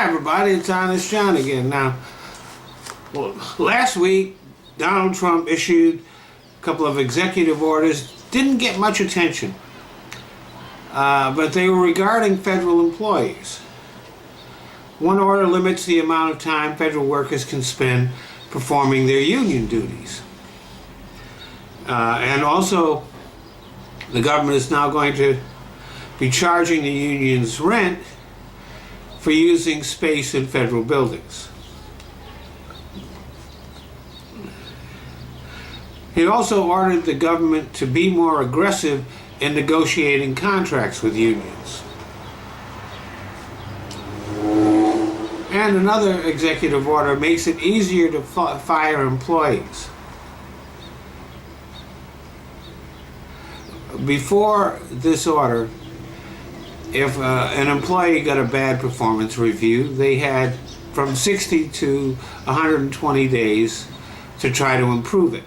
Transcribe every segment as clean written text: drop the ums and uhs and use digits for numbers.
everybody, it's Honest John again. Now, last week, Donald Trump issued a couple of executive orders. Didn't get much attention, but they were regarding federal employees. One order limits the amount of time federal workers can spend performing their union duties. And also, the government is now going to be charging the unions rent for using space in federal buildings. He also ordered the government to be more aggressive in negotiating contracts with unions. And another executive order makes it easier to fire employees. Before this order, if an employee got a bad performance review, they had from 60 to 120 days to try to improve it.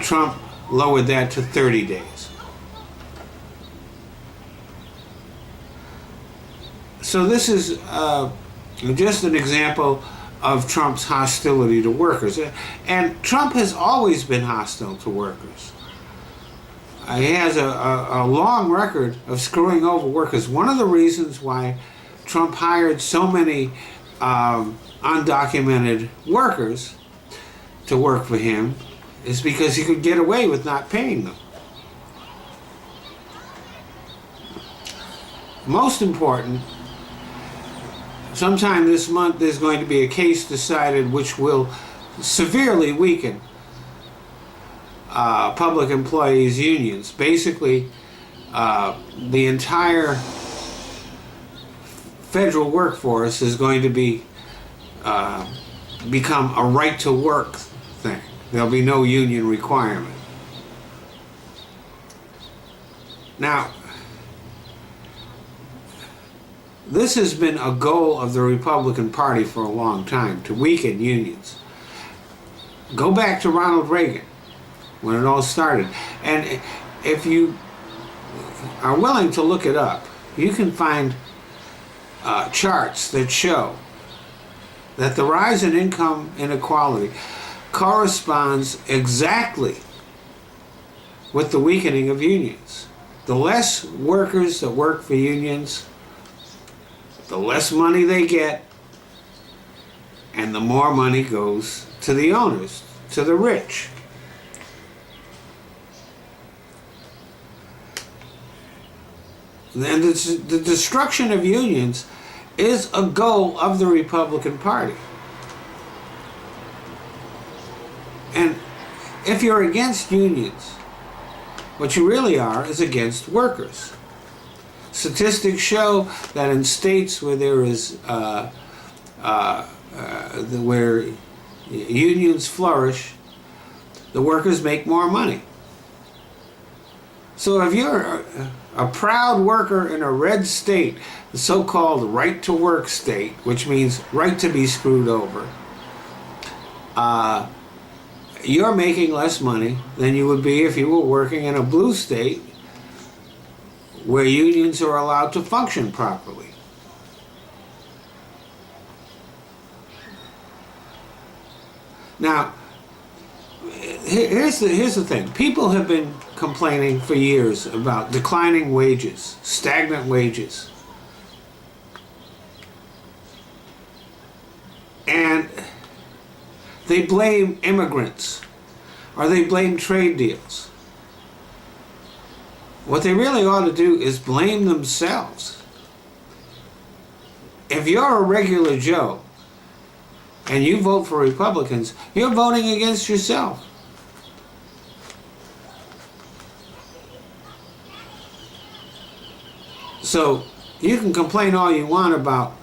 Trump lowered that to 30 days. So this is just an example of Trump's hostility to workers. And Trump has always been hostile to workers. He has a long record of screwing over workers. One of the reasons why Trump hired so many undocumented workers to work for him is because he could get away with not paying them. Most important, sometime this month there's going to be a case decided which will severely weaken public employees' unions. Basically, the entire federal workforce is going to be become a right-to-work thing. There'll be no union requirement. Now, this has been a goal of the Republican Party for a long time, to weaken unions. Go back to Ronald Reagan, when it all started. And if you are willing to look it up, you can find charts that show that the rise in income inequality corresponds exactly with the weakening of unions. The less workers that work for unions, the less money they get, and the more money goes to the owners, to the rich. And the destruction of unions is a goal of the Republican Party. And if you're against unions, what you really are is against workers. Statistics show that in states where there is where unions flourish, the workers make more money. So if you're a proud worker in a red state, the so-called right-to-work state, which means right to be screwed over, you're making less money than you would be if you were working in a blue state where unions are allowed to function properly. Now, here's the thing. People have been complaining for years about declining wages, stagnant wages. And they blame immigrants, or they blame trade deals. What they really ought to do is blame themselves. If you're a regular Joe and you vote for Republicans, you're voting against yourself. So you can complain all you want about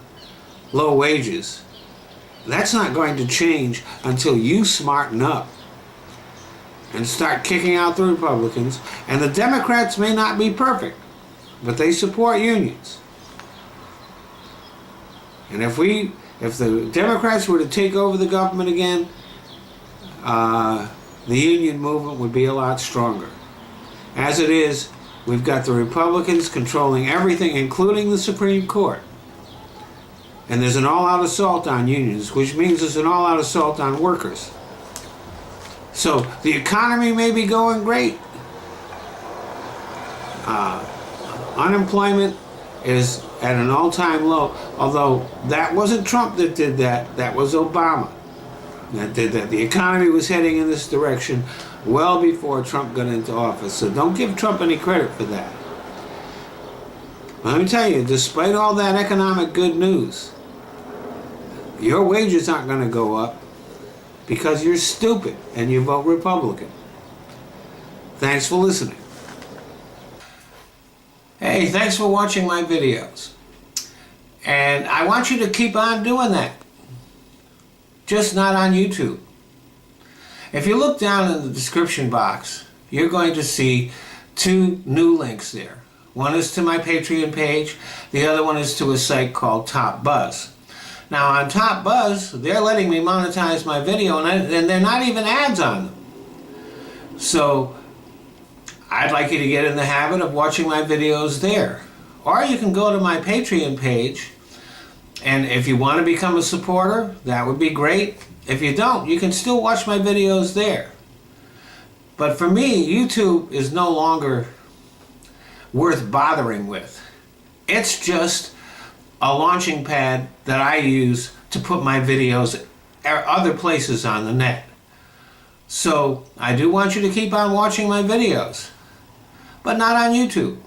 low wages. That's not going to change until you smarten up and start kicking out the Republicans. And the Democrats may not be perfect, but they support unions. And if the Democrats were to take over the government again, the union movement would be a lot stronger. As it is, we've got the Republicans controlling everything, including the Supreme Court. And there's an all-out assault on unions, which means there's an all-out assault on workers. So the economy may be going great. Unemployment is at an all-time low, although that wasn't Trump that did that, that was Obama that did that. The economy was heading in this direction well before Trump got into office, so don't give Trump any credit for that. Let me tell you, despite all that economic good news, your wages aren't going to go up because you're stupid and you vote Republican. Thanks for listening. Hey, thanks for watching my videos. And I want you to keep on doing that. Just not on YouTube. If you look down in the description box, you're going to see 2 new links there. One is to my Patreon page, the other one is to a site called Top Buzz. Now on Top Buzz, they're letting me monetize my video and they're not even ads on them. So I'd like you to get in the habit of watching my videos there. Or you can go to my Patreon page, and if you want to become a supporter, that would be great. If you don't, you can still watch my videos there. But for me, YouTube is no longer worth bothering with. It's just a launching pad that I use to put my videos other places on the net. So I do want you to keep on watching my videos, but not on YouTube.